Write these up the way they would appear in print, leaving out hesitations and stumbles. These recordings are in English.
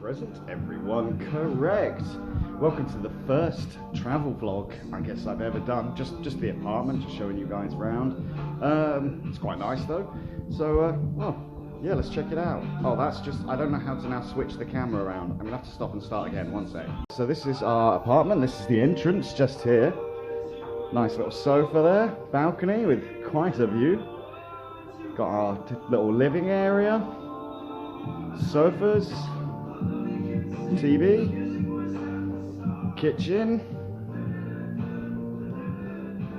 Present, everyone, correct. Welcome to the first travel vlog I guess I've ever done. Just the apartment, just showing you guys around. It's quite nice though. So, well, yeah, let's check it out. Oh, that's just, I don't know how to now switch the camera around. I'm gonna have to stop and start again, one sec. So this is our apartment, this is the entrance just here. Nice little sofa there, balcony with quite a view. Got our little living area, sofas, TV, kitchen,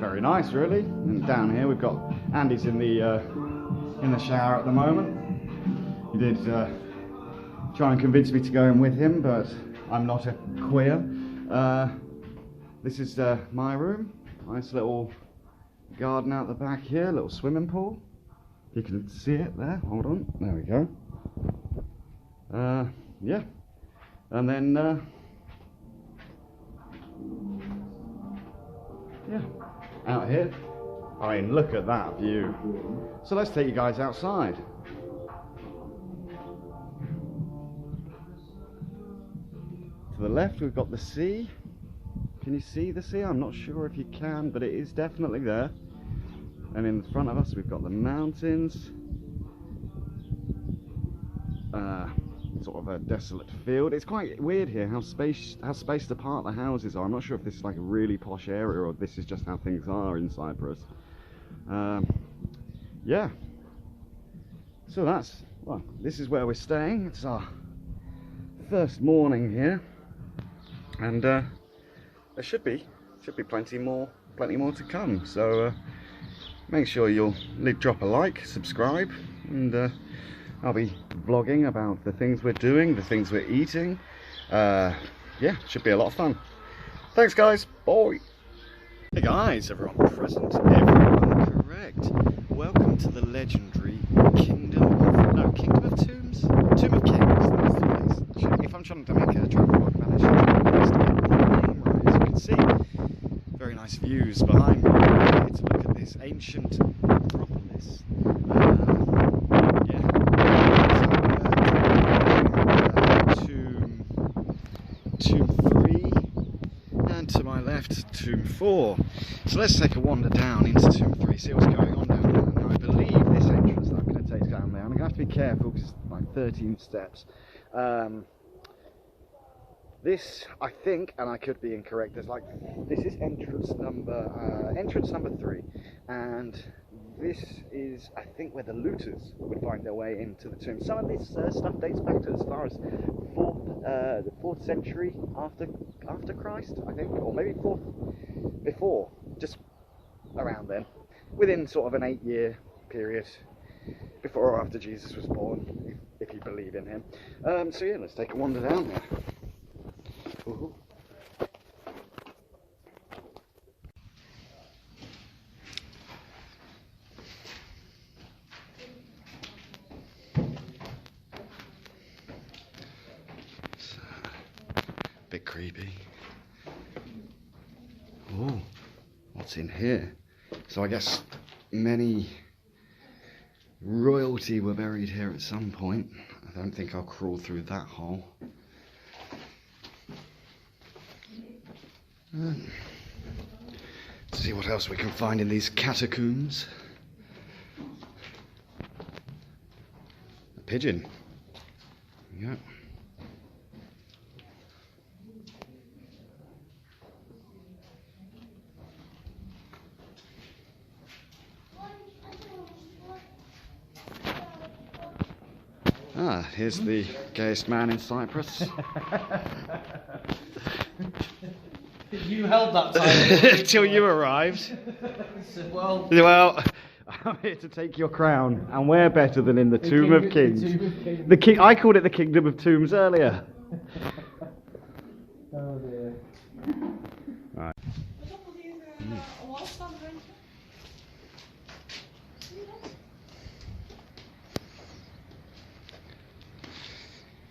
very nice really. And down here we've got Andy's in the shower at the moment. He did try and convince me to go in with him, but I'm not a queer. This is my room. Nice little garden out the back here, little swimming pool. You can see it there. Hold on, there we go. Yeah. And then, yeah, out here. I mean, look at that view. So let's take you guys outside. To the left, we've got the sea. Can you see the sea? I'm not sure if you can, but it is definitely there. And in front of us, we've got the mountains. Sort of a desolate field. It's quite weird here how spaced apart the houses are. I'm not sure if this is like a really posh area or this is just how things are in Cyprus. Yeah. So this is where we're staying. It's our first morning here, and there should be plenty more to come. So make sure you'll drop a like, subscribe, and I'll be vlogging about the things we're doing, the things we're eating. Yeah, should be a lot of fun. Thanks guys, bye. Hey guys, everyone present, everyone correct. Welcome to the legendary Kingdom of Tombs? Tomb of Kings, that's the place. If I'm trying to make a travel vlog about it, I should get the name right. As you can see, very nice views behind me. Here to look at this ancient metropolis. Tomb 3, and to my left, Tomb 4. So let's take a wander down into Tomb 3, see what's going on down there. Now I believe this entrance that I'm going to take down there, I'm going to have to be careful because it's like 13 steps. This, I think, and I could be incorrect, this is entrance number 3, and this is, I think, where the looters would find their way into the tomb. Some of this stuff dates back to as far as the 4th century after Christ, I think, or maybe 4th before, just around then, within sort of an 8-year period before or after Jesus was born, if you believe in him. So yeah, let's take a wander down there. Ooh. Bit creepy. Oh, what's in here? So I guess many royalty were buried here at some point. I don't think I'll crawl through that hole. See what else we can find in these catacombs. A pigeon. Yeah. Ah, here's the gayest man in Cyprus. You held that time until you arrived. Well, I'm here to take your crown, and we're better than in the Tomb of Kings. I called it the Kingdom of Tombs earlier. Oh dear. Right.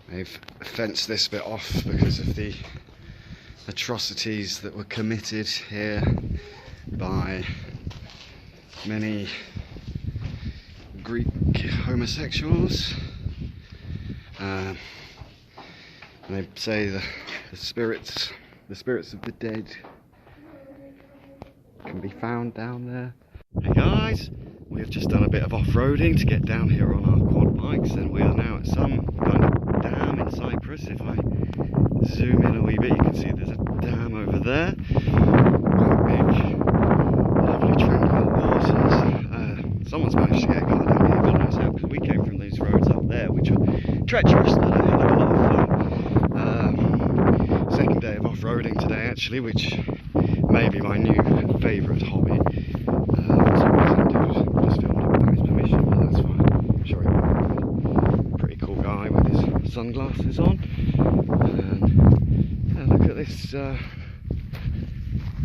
They've fenced this bit off because of the atrocities that were committed here by many Greek homosexuals. And they say the spirits of the dead can be found down there. Hey guys, we have just done a bit of off-roading to get down here on our quad bikes, and we are now at some kind of dam in Cyprus. If I zoom in a wee bit, you can see there's a dam over there. Big, lovely tranquil waters. Someone's managed to get a car down here, God knows how, because we came from these roads up there, which are treacherous, but a hell of a lot of fun. Second day of off-roading today, actually, which may be my new favourite hobby. So we just filmed it without his permission, but that's fine. I'm sure he will. Pretty cool guy with his sunglasses on. And yeah, look at this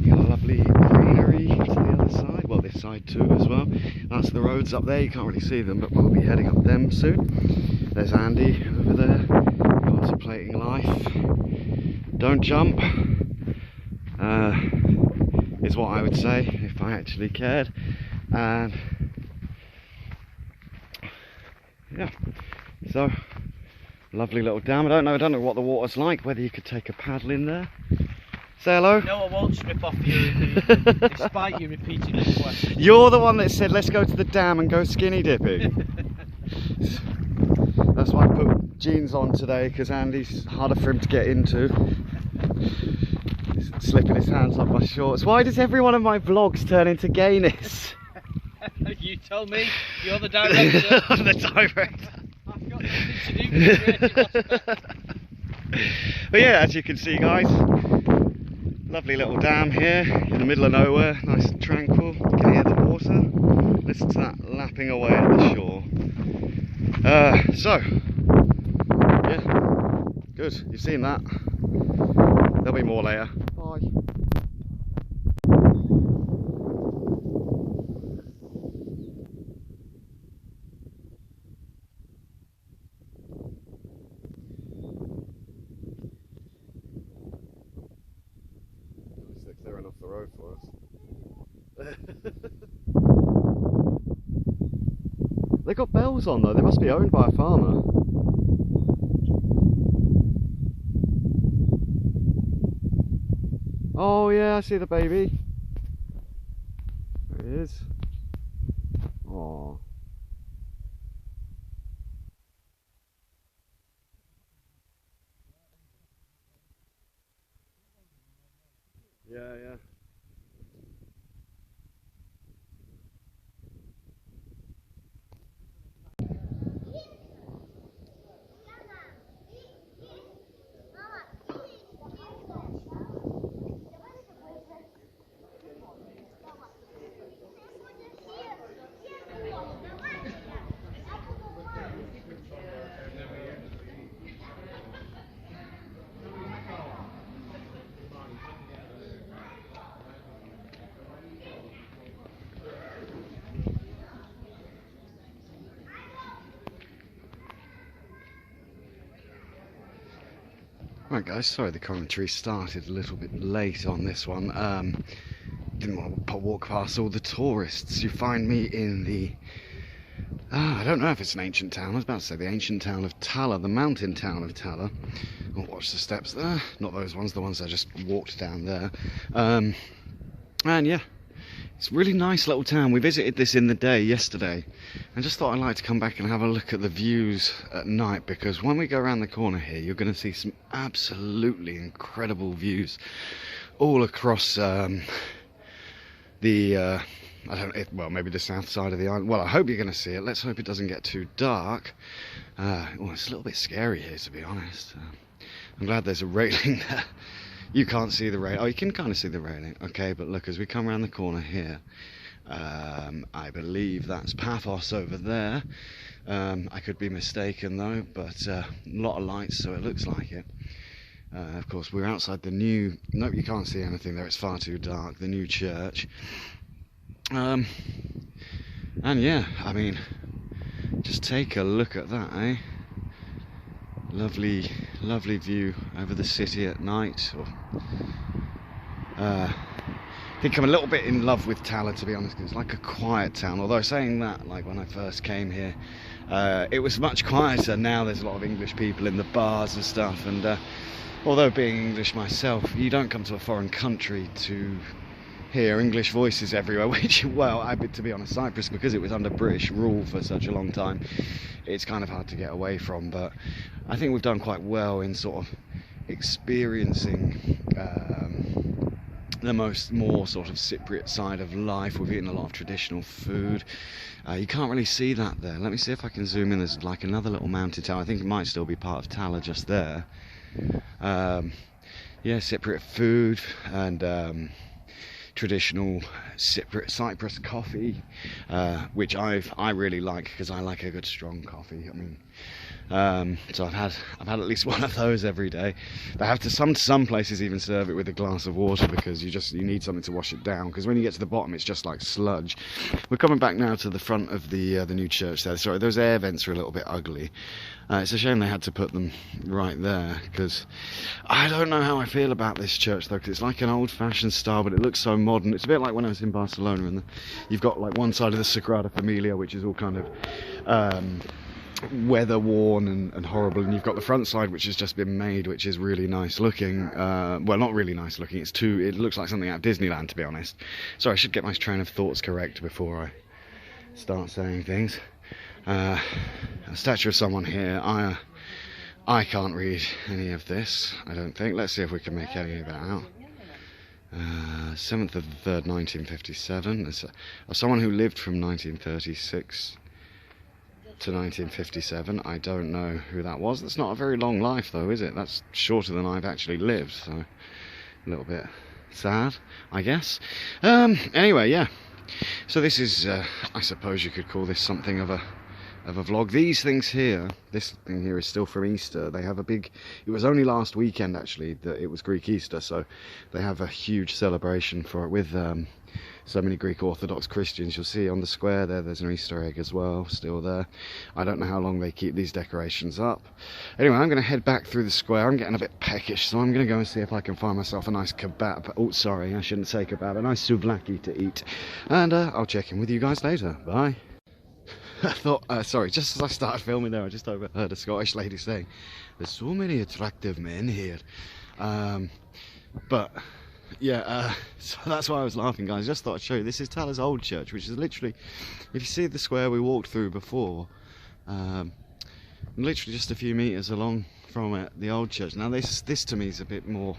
lovely greenery to the other side. Well, this side too as well. That's the roads up there. You can't really see them, but we'll be heading up them soon. There's Andy over there, contemplating life. Don't jump. Is what I would say if I actually cared. And yeah, so lovely little dam. I don't know what the water's like, whether you could take a paddle in there. Say hello. No, I won't strip off you, despite you repeating the question. You're the one that said let's go to the dam and go skinny dipping. That's why I put jeans on today, because Andy's harder for him to get into. He's slipping his hands up my shorts. Why does every one of my vlogs turn into gayness? You told me, you're the director. I'm the director. I've got nothing to do with the creative aspect. But yeah, as you can see guys, lovely little dam here in the middle of nowhere, nice and tranquil. You can hear the water. Listen to that lapping away at the shore. So, yeah, good, you've seen that. There'll be more later. Bye. They're clearing off the road for us. They got bells on though, they must be owned by a farmer. Oh yeah, I see the baby. There he is. Oh. Yeah, yeah. Right guys, sorry the commentary started a little bit late on this one. Didn't want to walk past all the tourists. You find me in the, I don't know if it's an ancient town. I was about to say the ancient town of Tala, the mountain town of Tala. I'll watch the steps there, not those ones, the ones I just walked down there. And yeah, it's a really nice little town. We visited this in the day yesterday and just thought I'd like to come back and have a look at the views at night, because when we go around the corner here you're going to see some absolutely incredible views all across well, maybe the south side of the island. Well, I hope you're going to see it. Let's hope it doesn't get too dark. Well, it's a little bit scary here, to be honest. I'm glad there's a railing there. You can't see the railing. Oh, you can kind of see the railing. Okay, but look, as we come around the corner here, I believe that's Paphos over there. I could be mistaken though, but a lot of lights, so it looks like it. Of course, we're outside the new... Nope, you can't see anything there. It's far too dark. The new church. And yeah, I mean, just take a look at that, eh? Lovely, lovely view over the city at night. think I'm a little bit in love with Tala, to be honest, because it's like a quiet town. Although saying that, like when I first came here, it was much quieter. Now there's a lot of English people in the bars and stuff, and although being English myself, you don't come to a foreign country to hear English voices everywhere, which, well, to be honest, Cyprus, because it was under British rule for such a long time, it's kind of hard to get away from. But I think we've done quite well in sort of experiencing the more sort of Cypriot side of life. We've eaten a lot of traditional food. You can't really see that there. Let me see if I can zoom in. There's like another little mountain tower. I think it might still be part of Tala just there. Yeah, Cypriot food and traditional Cyprus coffee, which I really like, because I like a good strong coffee. I mean, so I've had at least one of those every day. They have to some places even serve it with a glass of water, because you need something to wash it down, because when you get to the bottom it's just like sludge. We're coming back now to the front of the new church there. Sorry, those air vents are a little bit ugly. It's a shame they had to put them right there, because I don't know how I feel about this church though, because it's like an old-fashioned style, but it looks so modern. It's a bit like when I was in Barcelona, and you've got like one side of the Sagrada Familia, which is all kind of weather worn and horrible, and you've got the front side, which has just been made, which is really nice looking. Well, not really nice looking, it looks like something out of Disneyland, to be honest. So I should get my train of thoughts correct before I start saying things. A statue of someone here. I can't read any of this, I don't think. Let's see if we can make any of that out. 7th of the 3rd, 1957. It's someone who lived from 1936 to 1957. I don't know who that was. That's not a very long life though, is it? That's shorter than I've actually lived, so a little bit sad, I guess. Anyway, yeah. So this is, I suppose you could call this something of a vlog. These things here, this thing here is still from Easter. They have a big, it was only last weekend actually that it was Greek Easter, so they have a huge celebration for it with so many Greek Orthodox Christians. You'll see on the square there's an Easter egg as well, still there. I don't know how long they keep these decorations up. Anyway, I'm going to head back through the square. I'm getting a bit peckish, so I'm going to go and see if I can find myself a nice kebab. Oh, sorry, I shouldn't say kebab. A nice souvlaki to eat. And I'll check in with you guys later. Bye. I thought, sorry, just as I started filming there, I just overheard a Scottish lady saying, "There's so many attractive men here." But yeah, so that's why I was laughing, guys. Just thought I'd show you. This is Tala's old church, which is literally, if you see the square we walked through before, literally just a few meters along from it, the old church. Now this to me is a bit more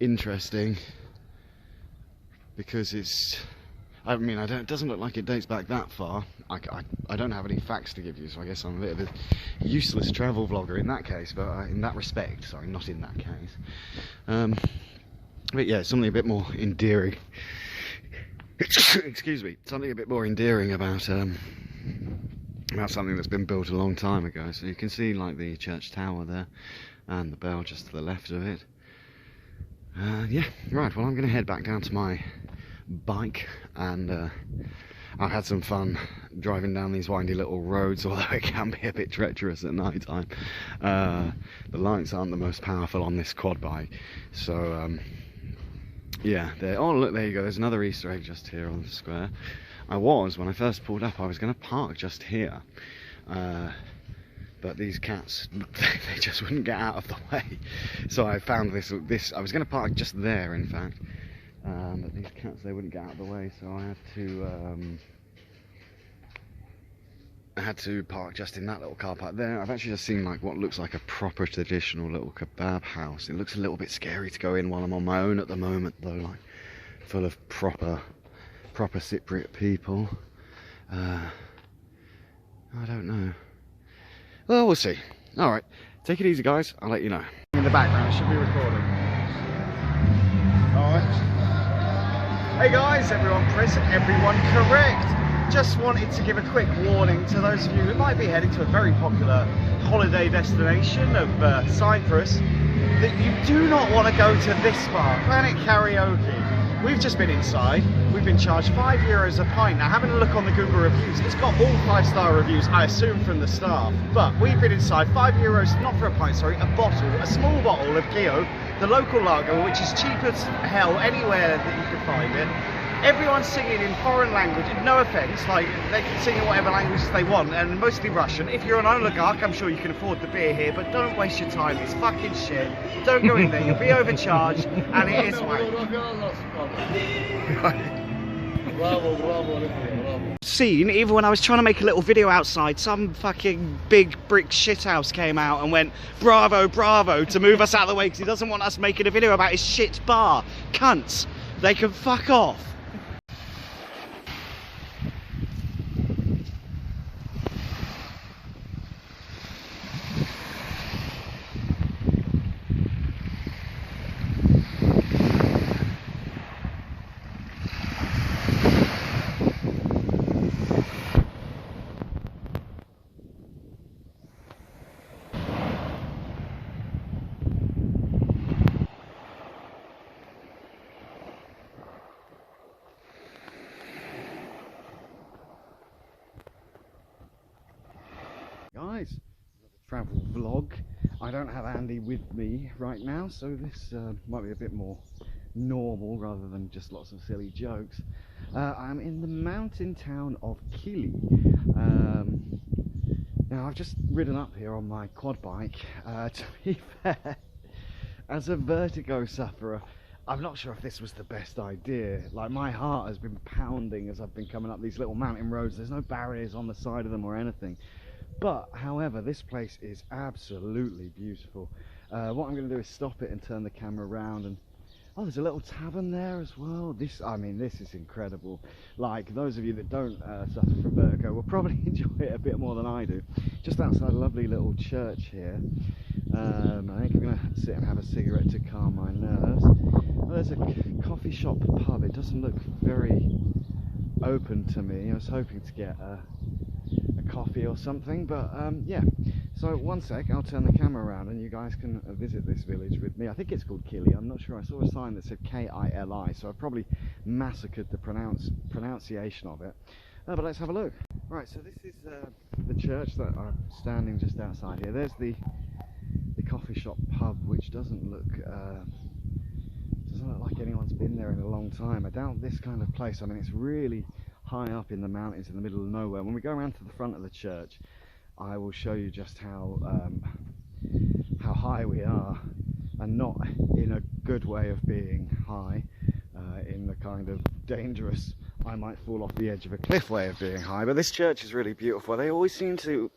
interesting, because it's, I mean, it doesn't look like it dates back that far. I don't have any facts to give you, so I guess I'm a bit of a useless travel vlogger in that case, but in that respect, sorry, not in that case. But yeah, something a bit more endearing. Excuse me, something a bit more endearing about something that's been built a long time ago. So you can see like the church tower there, and the bell just to the left of it. Yeah, right. Well, I'm going to head back down to my bike, and I've had some fun driving down these windy little roads, although it can be a bit treacherous at night time. The lights aren't the most powerful on this quad bike, so yeah. Oh look, there you go, there's another Easter egg just here on the square. When I first pulled up, I was going to park just here, but these cats, they just wouldn't get out of the way, so I found this I was going to park just there, in fact. But these cats, they wouldn't get out of the way, so I had to park just in that little car park there. I've actually just seen like what looks like a proper traditional little kebab house. It looks a little bit scary to go in while I'm on my own at the moment though, like full of proper Cypriot people. I don't know. Well, we'll see. Alright, take it easy guys, I'll let you know. In the background, should be recording. Alright. Hey guys, everyone present, everyone correct. Just wanted to give a quick warning to those of you who might be heading to a very popular holiday destination of Cyprus, that you do not want to go to this bar, Planet Karaoke. We've just been inside, we've been charged €5 a pint. Now, having a look on the Google reviews, it's got all 5-star reviews, I assume from the staff. But we've been inside, €5, not for a pint, sorry, a bottle, a small bottle of Gio, the local lager, which is cheap as hell anywhere that you can find it. Everyone's singing in foreign language, no offence, like they can sing in whatever languages they want, and mostly Russian. If you're an oligarch, I'm sure you can afford the beer here, but don't waste your time, it's fucking shit. Don't go in there, you'll be overcharged, and it is wank. Seen, even when I was trying to make a little video outside, some fucking big brick shithouse came out and went, bravo, bravo, to move us out of the way because he doesn't want us making a video about his shit bar. Cunts, they can fuck off. Guys, travel vlog. I don't have Andy with me right now, so this might be a bit more normal rather than just lots of silly jokes. I'm in the mountain town of Kili. Now I've just ridden up here on my quad bike. To be fair, as a vertigo sufferer, I'm not sure if this was the best idea. Like, my heart has been pounding as I've been coming up these little mountain roads. There's no barriers on the side of them or anything. But, however, this place is absolutely beautiful. What I'm going to do is stop it and turn the camera around, and oh, there's a little tavern there as well. I mean, this is incredible. Like, those of you that don't suffer from vertigo will probably enjoy it a bit more than I do. Just outside a lovely little church here. I think I'm going to sit and have a cigarette to calm my nerves. Well, there's a coffee shop pub. It doesn't look very open to me. I was hoping to get a coffee or something, but yeah. So one sec, I'll turn the camera around and you guys can visit this village with me. I think it's called Kili, I'm not sure. I saw a sign that said K-I-L-I, so I probably massacred the pronunciation of it. But let's have a look. Right, so this is the church that I'm standing just outside here. There's the coffee shop pub, which doesn't look like anyone's been there in a long time. I doubt this kind of place. I mean, it's really high up in the mountains in the middle of nowhere. When we go around to the front of the church, I will show you just how high we are, and not in a good way of being high, in the kind of dangerous, I might fall off the edge of a cliff way of being high. But this church is really beautiful. They always seem to,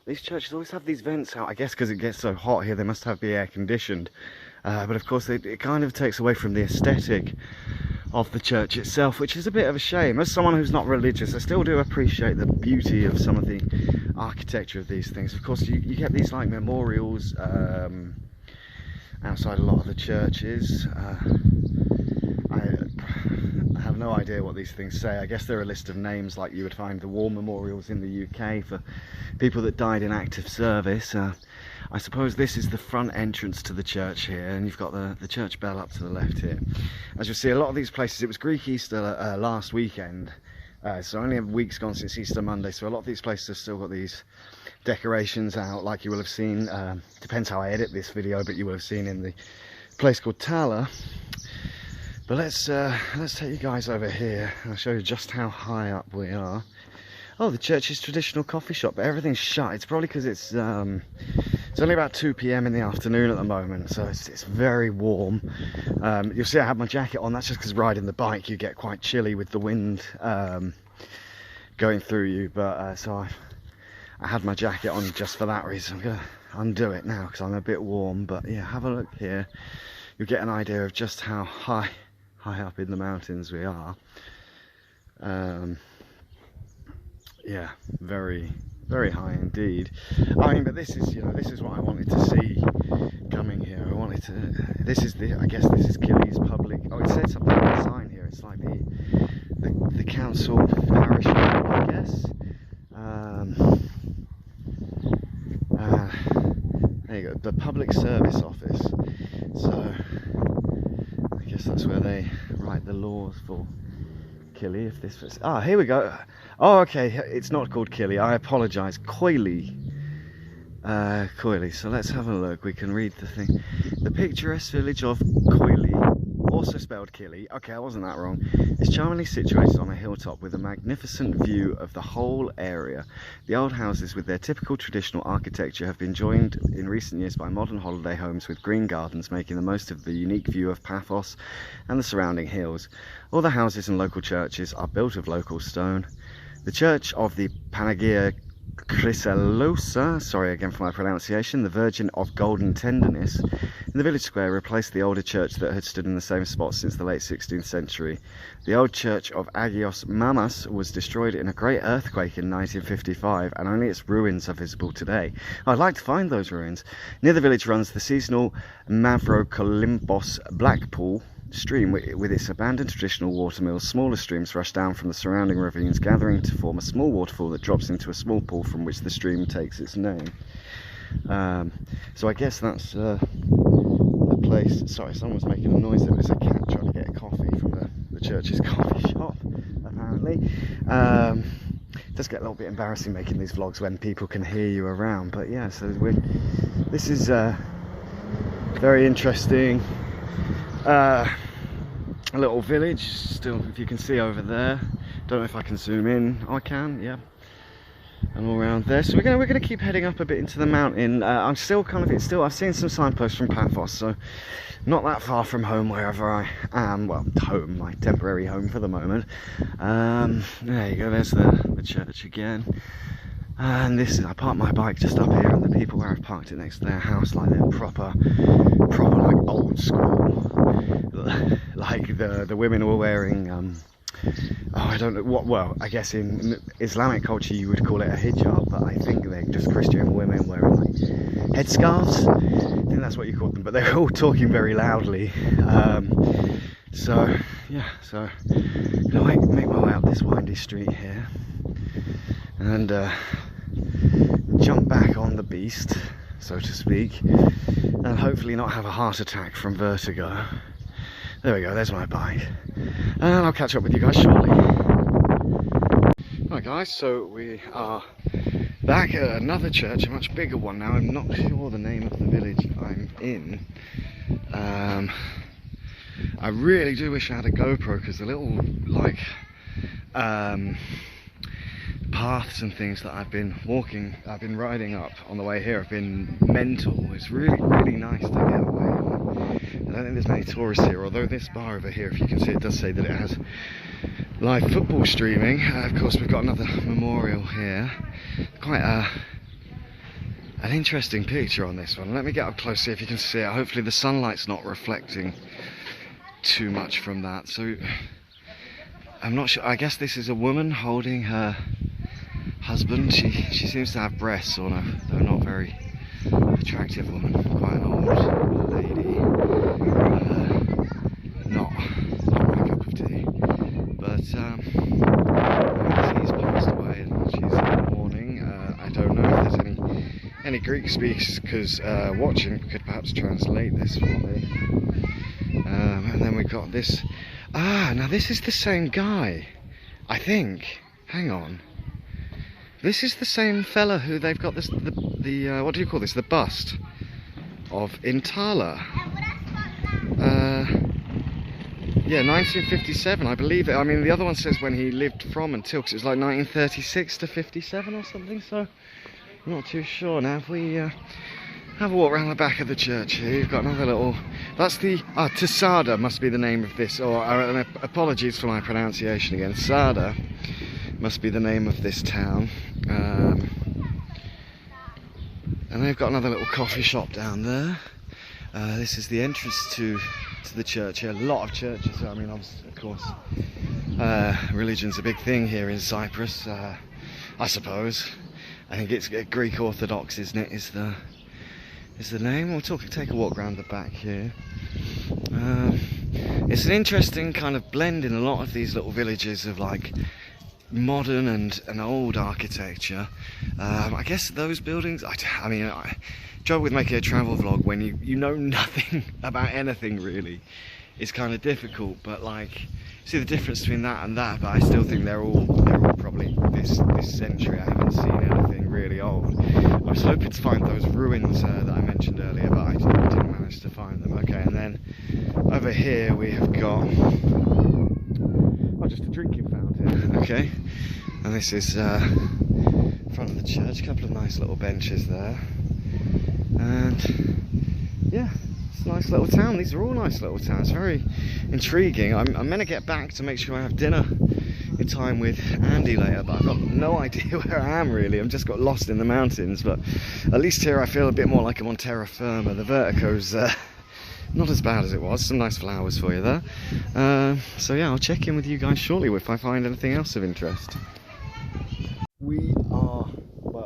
these churches always have these vents out. I guess because it gets so hot here, they must have be air conditioned. But of course it kind of takes away from the aesthetic of the church itself, which is a bit of a shame. As someone who's not religious, I still do appreciate the beauty of some of the architecture of these things. Of course, you get these like memorials outside a lot of the churches. I have no idea what these things say. I guess they're a list of names like you would find the war memorials in the UK for people that died in active service. I suppose this is the front entrance to the church here, and you've got the church bell up to the left here. As you'll see, a lot of these places, it was Greek Easter last weekend, so only a week's gone since Easter Monday, so a lot of these places have still got these decorations out, like you will have seen, depends how I edit this video, but you will have seen in the place called Tala. But let's take you guys over here. I'll show you just how high up we are. Oh, the church's traditional coffee shop, but everything's shut. It's probably because it's only about 2 PM in the afternoon at the moment, so it's very warm. You'll see I have my jacket on. That's just because riding the bike you get quite chilly with the wind going through you. But so I had my jacket on just for that reason. I'm gonna undo it now because I'm a bit warm. But yeah, have a look here. You'll get an idea of just how high up in the mountains we are. Yeah, very high indeed. I mean, but this is, you know, this is what I wanted to see coming here. I wanted to, I guess this is Kili's public, oh, it said something on the sign here. It's like the council parish, I guess. There you go, the public service office. So I guess that's where they write the laws for Killy. If this was... Ah, here we go. Oh, okay, it's not called Killy. I apologise. Coily. Coily. So let's have a look. We can read the thing. The picturesque village of Coily, also spelled Killy. Okay, I wasn't that wrong. It's charmingly situated on a hilltop with a magnificent view of the whole area. The old houses with their typical traditional architecture have been joined in recent years by modern holiday homes with green gardens, making the most of the unique view of Paphos and the surrounding hills. All the houses and local churches are built of local stone. The church of the Panagia Chrysalousa, sorry again for my pronunciation, the Virgin of Golden Tenderness, in the village square replaced the older church that had stood in the same spot since the late 16th century. The old church of Agios Mamas was destroyed in a great earthquake in 1955, and only its ruins are visible today. I'd like to find those ruins. Near the village runs the seasonal Mavrokolimbos Blackpool stream with its abandoned traditional watermills. Smaller streams rush down from the surrounding ravines, gathering to form a small waterfall that drops into a small pool from which the stream takes its name. So I guess that's the place. Sorry, someone's making a noise. There was a cat trying to get a coffee from the church's coffee shop, apparently. It does get a little bit embarrassing making these vlogs when people can hear you around, but yeah, so this is very interesting. A little village, still, if you can see over there. Don't know if I can zoom in. Oh, I can, yeah. And all around there. So we're gonna keep heading up a bit into the mountain. I'm still I've seen some signposts from Paphos, so not that far from home wherever I am. Well, home, my temporary home for the moment. There you go. There's the church again. And I parked my bike just up here, and the people where I've parked it next to their house, like they're proper like old school. Like the women were wearing I don't know what, well, I guess in Islamic culture you would call it a hijab, but I think they're just Christian women wearing like headscarves. I think that's what you call them, but they're all talking very loudly. So yeah, so I'm gonna make my way up this windy street here and jump back on the beast, so to speak, and hopefully not have a heart attack from vertigo. There we go, there's my bike, and I'll catch up with you guys shortly. Right guys, so we are back at another church, a much bigger one now. I'm not sure the name of the village I'm in. I really do wish I had a GoPro, because the little like paths and things that I've been riding up on the way here have been mental. It's really nice to get away on. I don't think there's many tourists here, although this bar over here, if you can see, it does say that it has live football streaming. Of course, we've got another memorial here. Quite an interesting picture on this one. Let me get up close, see if you can see it. Hopefully the sunlight's not reflecting too much from that. So I'm not sure. I guess this is a woman holding her husband. She seems to have breasts, or no, though not very attractive woman, quite an old lady. Not my cup of tea. But he's passed away and she's in mourning. I don't know if there's any Greek speakers, because watching could perhaps translate this for me. And then we've got this. Now this is the same guy, I think. Hang on. This is the same fella who they've got this, the what do you call this? The bust of Intala. Yeah, 1957, I believe it. I mean, the other one says when he lived from until, because it's like 1936 to 57 or something, so I'm not too sure. Now, if we have a walk around the back of the church here, you've got another little, that's the, Tisada must be the name of this, or apologies for my pronunciation again, Sada must be the name of this town. And they've got another little coffee shop down there. This is the entrance to the church here. A lot of churches. I mean, of course, religion's a big thing here in Cyprus. I suppose. I think it's Greek Orthodox, isn't it? Is the name. We'll take a walk around the back here. It's an interesting kind of blend in a lot of these little villages of like modern and old architecture. I guess those buildings, I mean, trouble with making a travel vlog when you know nothing about anything really is kind of difficult, but like see the difference between that and that, but I still think they're all probably this century. I haven't seen anything really old. I was hoping to find those ruins that I mentioned earlier, but I didn't manage to find them. Okay, and then over here we have got just a drinking fountain. Okay, and this is in front of the church. A couple of nice little benches there, and yeah. It's a nice little town. These are all nice little towns. Very intriguing. I'm meant to get back to make sure I have dinner in time with Andy later, but I've got no idea where I am really. I've just got lost in the mountains, but at least here I feel a bit more like I'm on terra firma. The vertigo's not as bad as it was. Some nice flowers for you there. So yeah, I'll check in with you guys shortly if I find anything else of interest.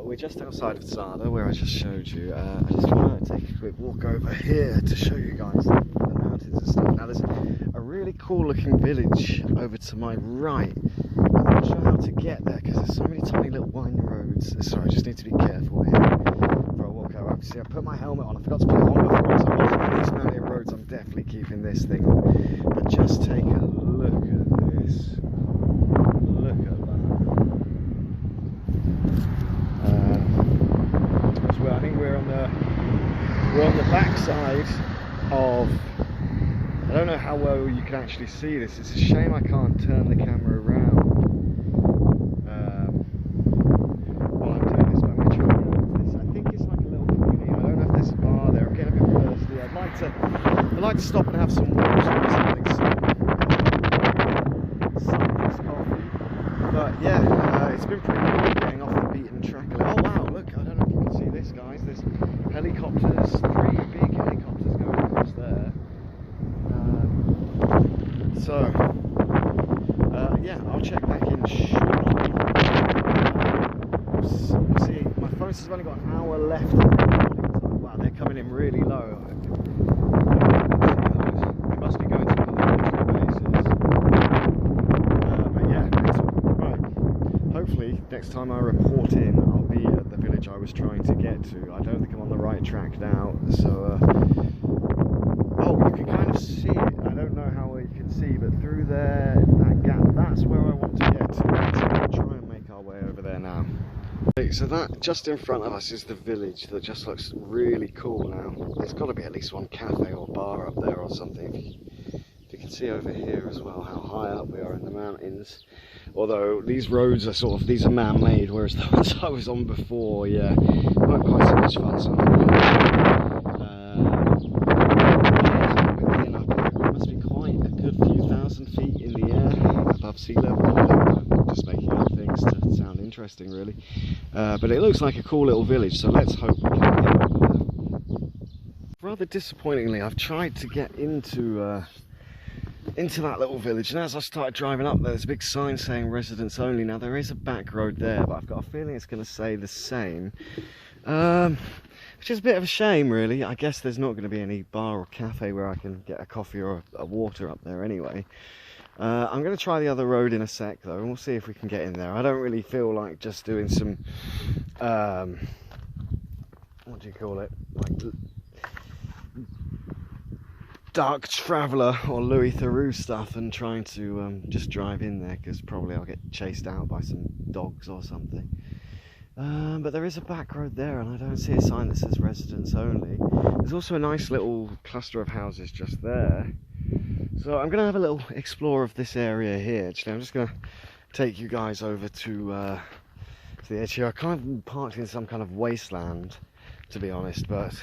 We're just outside of Tzada, where I just showed you. I just want to take a quick walk over here to show you guys the mountains and stuff. Now there's a really cool looking village over to my right. I'm not sure how to get there because there's so many tiny little winding roads. Sorry, I just need to be careful here before I walk over. See, I put my helmet on. I forgot to put it on before, so I wasn't on these mountain roads. I'm definitely keeping this thing on. But just take a look at this. Look at that. I think we're on the backside of, I don't know how well you can actually see this. It's a shame I can't turn the camera around while I'm doing this, but I'm going to try and go this. I think it's like a little community. I don't know if there's a bar there. I'm getting a bit thirsty. I'd like to stop and have some water or something, Cyprus coffee. But yeah, it's been pretty cool getting off the beaten track a little. Oh wow, look, I don't know if you can see this, guys. There's helicopters, 3 big helicopters going across there. Yeah, I'll check back in shortly. See, my phone says I've only got an hour left. Wow, they're coming in really low. They must be going to one of the military bases. But yeah, right. Hopefully, next time I report in, I'll be at the village I was trying to get to. I don't think I'm on the right track now, so oh, you can kind of see it. I don't know how well you can see, but through there, that gap, that's where I want to get to. So we'll try and make our way over there now. Okay, so that just in front of us is the village that just looks really cool now. There's got to be at least one cafe or bar up there or something. If you can see over here as well how high up we are in the mountains. Although these roads are these are man-made, whereas the ones I was on before, yeah, weren't quite so much fun. So it must be quite a good few thousand feet in the air above sea level. I don't know, just making up things to sound interesting, really. But it looks like a cool little village, so let's hope we can get over there. Rather disappointingly, I've tried to get into that little village, and as I started driving up there's a big sign saying residents only. Now there is a back road there, but I've got a feeling it's going to say the same, which is a bit of a shame really. I guess there's not going to be any bar or cafe where I can get a coffee or a water up there anyway. I'm going to try the other road in a sec though, and we'll see if we can get in there. I don't really feel like just doing some what do you call it, like Dark Traveller or Louis Theroux stuff and trying to just drive in there, because probably I'll get chased out by some dogs or something. But there is a back road there, and I don't see a sign that says residents only. There's also a nice little cluster of houses just there. So I'm going to have a little explore of this area here. Actually, I'm just going to take you guys over to the edge here. I kind of parked in some kind of wasteland, to be honest, but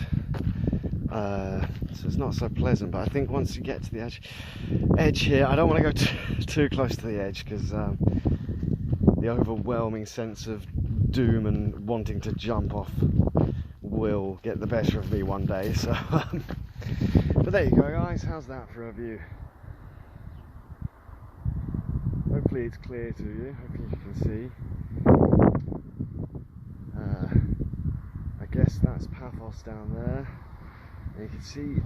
so it's not so pleasant. But I think once you get to the edge here, I don't want to go too close to the edge, because the overwhelming sense of doom and wanting to jump off will get the better of me one day. So but there you go, guys. How's that for a view? Hopefully it's clear to you. Hopefully you can see. I guess that's Paphos down there. And you can see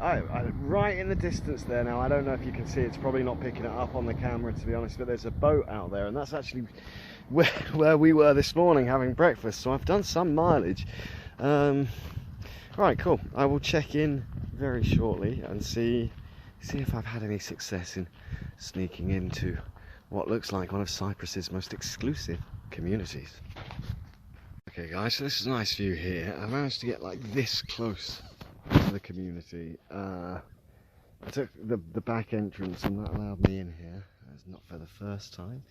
right in the distance there now. I don't know if you can see, it's probably not picking it up on the camera, to be honest, but there's a boat out there, and that's actually where we were this morning having breakfast. So I've done some mileage. Right, cool. I will check in very shortly and see see if I've had any success in sneaking into what looks like one of Cyprus's most exclusive communities. Okay guys, so this is a nice view here. I managed to get like this close to the community. I took the back entrance and that allowed me in here. That's not for the first time.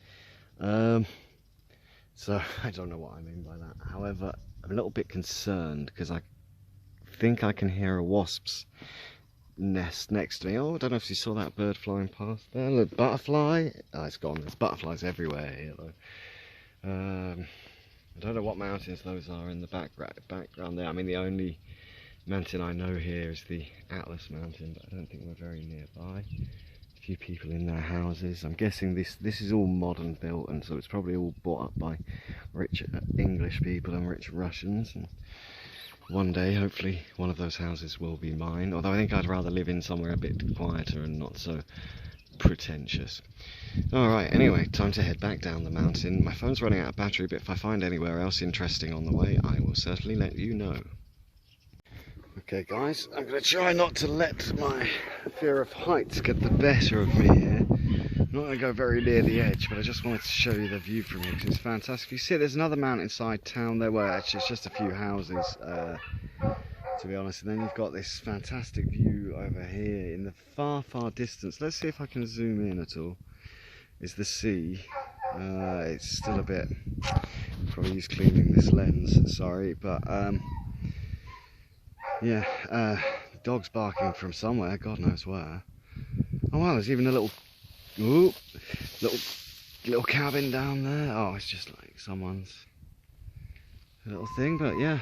So I don't know what I mean by that. However, I'm a little bit concerned because I think I can hear a wasp's nest next to me. Oh, I don't know if you saw that bird flying past there. Look, butterfly. Oh, it's gone. There's butterflies everywhere here though. I don't know what mountains those are in the background there. I mean, the only mountain I know here is the Atlas mountain, but I don't think we're very nearby. A few people in their houses. I'm guessing this is all modern built, and so it's probably all bought up by rich English people and rich Russians. And one day, hopefully, one of those houses will be mine. Although I think I'd rather live in somewhere a bit quieter and not so pretentious. Alright, anyway, time to head back down the mountain. My phone's running out of battery, but if I find anywhere else interesting on the way, I will certainly let you know. Okay guys, I'm going to try not to let my fear of heights get the better of me here. I'm not going to go very near the edge, but I just wanted to show you the view from here because it's fantastic. You see there's another mountainside town there, well actually it's just a few houses to be honest, and then you've got this fantastic view over here in the far distance. Let's see if I can zoom in at all. Is the sea. It's still a bit, probably use cleaning this lens, sorry, but yeah, dogs barking from somewhere, God knows where. Oh wow, there's even a little cabin down there. Oh, it's just like someone's little thing, but yeah,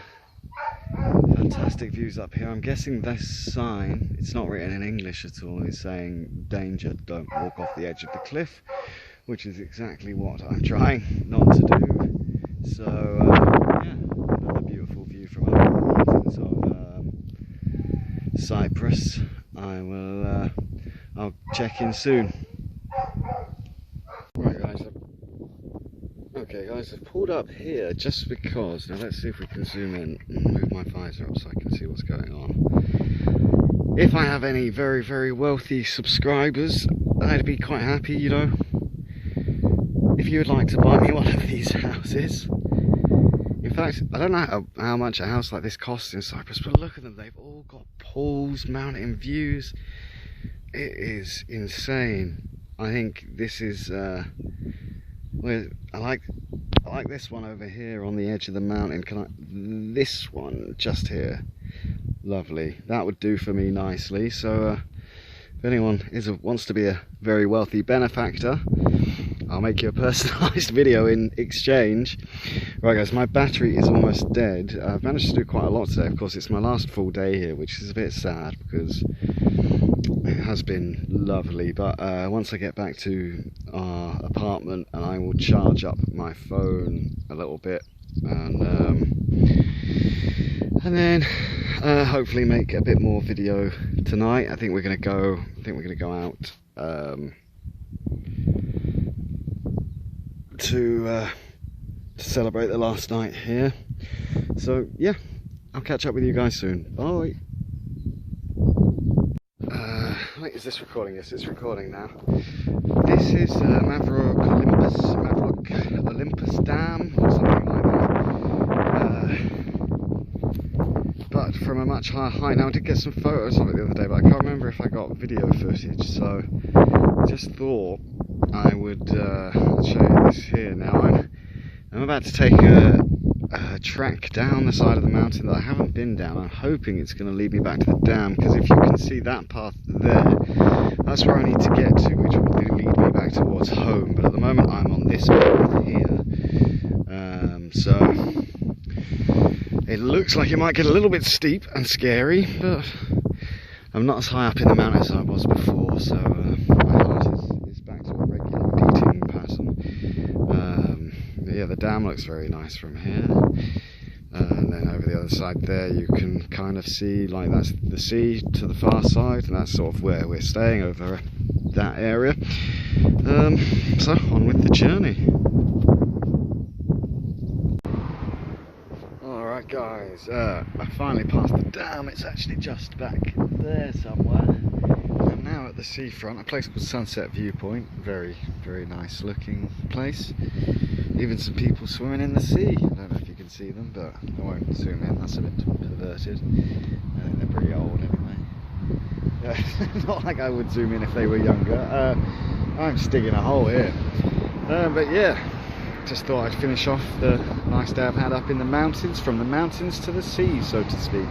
fantastic views up here. I'm guessing this sign, it's not written in English at all, is saying danger, don't walk off the edge of the cliff, which is exactly what I'm trying not to do. So yeah, another beautiful view from over the mountains of Cyprus. I'll check in soon. Right guys, okay guys, I've pulled up here just because, now let's see if we can zoom in and move my visor up so I can see what's going on. If I have any very wealthy subscribers, I'd be quite happy, you know, if you would like to buy me one of these houses. In fact, I don't know how much a house like this costs in Cyprus, but look at them, they've all got pools, mountain views. It is insane. I think this is well, I like this one over here on the edge of the mountain. This one just here, lovely. That would do for me nicely. So if anyone wants to be a very wealthy benefactor, I'll make you a personalised video in exchange. Right guys, my battery is almost dead. I've managed to do quite a lot today. Of course, it's my last full day here, which is a bit sad because it has been lovely, but once I get back to our apartment, I will charge up my phone a little bit, and then hopefully make a bit more video tonight. I think we're gonna go out to celebrate the last night here. So yeah, I'll catch up with you guys soon. Bye. Wait, is this recording? Yes, it's recording now. This is Maverick Olympus Dam, or something like that. But from a much higher height. Now, I did get some photos of it the other day, but I can't remember if I got video footage, so I just thought I would show you this here. Now, I'm about to take a track down the side of the mountain that I haven't been down. I'm hoping it's going to lead me back to the dam, because if you can see that path there, that's where I need to get to, which will lead me back towards home. But at the moment I'm on this path here, so it looks like it might get a little bit steep and scary, but I'm not as high up in the mountain as I was before, so my heart is back to a regular beating pattern. Yeah, the dam looks very nice from here, and then over the other side there you can kind of see, like, that's the sea to the far side, and that's sort of where we're staying, over that area. So on with the journey. Alright guys, I finally passed the dam. It's actually just back there somewhere. I'm now are at the seafront, a place called Sunset Viewpoint. Very, very nice looking place. Even some people swimming in the sea. I don't know if you can see them, but I won't zoom in, that's a bit perverted. I think they're pretty old anyway. Not like I would zoom in if they were younger. I'm just digging a hole here. But yeah, just thought I'd finish off the nice day I've had up in the mountains, from the mountains to the sea, so to speak.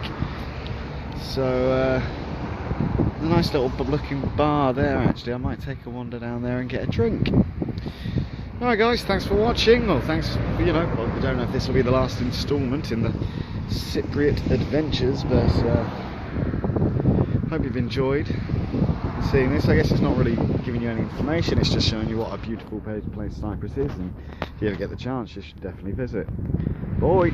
So, a nice little looking bar there actually. I might take a wander down there and get a drink. Alright guys, thanks for watching. Well, thanks, you know, well, I don't know if this will be the last instalment in the Cypriot adventures, but hope you've enjoyed seeing this. I guess it's not really giving you any information, it's just showing you what a beautiful place Cyprus is, and if you ever get the chance you should definitely visit. Bye!